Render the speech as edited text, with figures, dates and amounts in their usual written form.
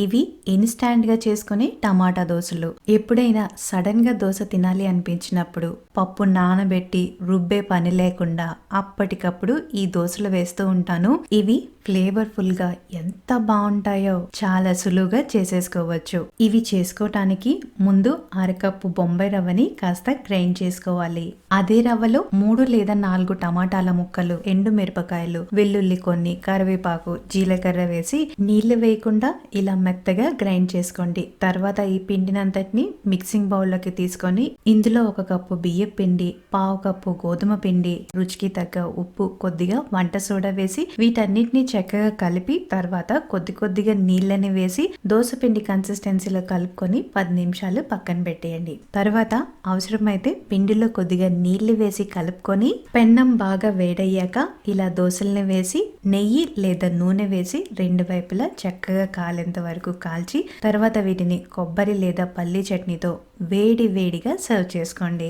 ఇవి ఇన్స్టాంట్ గా చేసుకునే టమాటా దోశలు. ఎప్పుడైనా సడన్ గా దోశ తినాలి అనిపించినప్పుడు పప్పు నానబెట్టి రుబ్బే పని లేకుండా అప్పటికప్పుడు ఈ దోశలు వేస్తూ ఉంటాను. ఇవి ఫ్లేవర్ఫుల్ గా ఎంత బాగుంటాయో చాలా సులువుగా చేసేసుకోవచ్చు. ఇవి చేసుకోవటానికి ముందు అరకప్పు బొంబాయి రవ్వని కాస్త గ్రైండ్ చేసుకోవాలి. అదే రవ్వలో 3 లేదా 4 టమాటాల ముక్కలు, ఎండు మిరపకాయలు, వెల్లుల్లి కొన్ని, కరివేపాకు, జీలకర్ర వేసి నీళ్లు వేయకుండా ఇలా మెత్తగా గ్రైండ్ చేసుకోండి. తర్వాత ఈ పిండినంతటిని మిక్సింగ్ బౌల్ లోకి తీసుకొని ఇందులో 1 కప్పు బియ్యం పిండి, 1/2 కప్పు గోధుమ పిండి, రుచికి తగ్గ ఉప్పు, కొద్దిగా వంట సోడా వేసి వీటన్నిటిని చక్కగా కలిపి తర్వాత కొద్దిగా నీళ్ళని వేసి దోశ పిండి కన్సిస్టెన్సీలో కలుపుకొని 10 నిమిషాలు పక్కన పెట్టేయండి. తర్వాత అవసరమైతే పిండిలో కొద్దిగా నీళ్లు వేసి కలుపుకొని పెన్నం బాగా వేడయ్యాక ఇలా దోశల్ని వేసి నెయ్యి లేదా నూనె వేసి 2 వైపులా చక్కగా కాలేంత వరకు కాల్చి తర్వాత వీటిని కొబ్బరి లేదా పల్లి చట్నీతో వేడిగా సర్వ్ చేసుకోండి.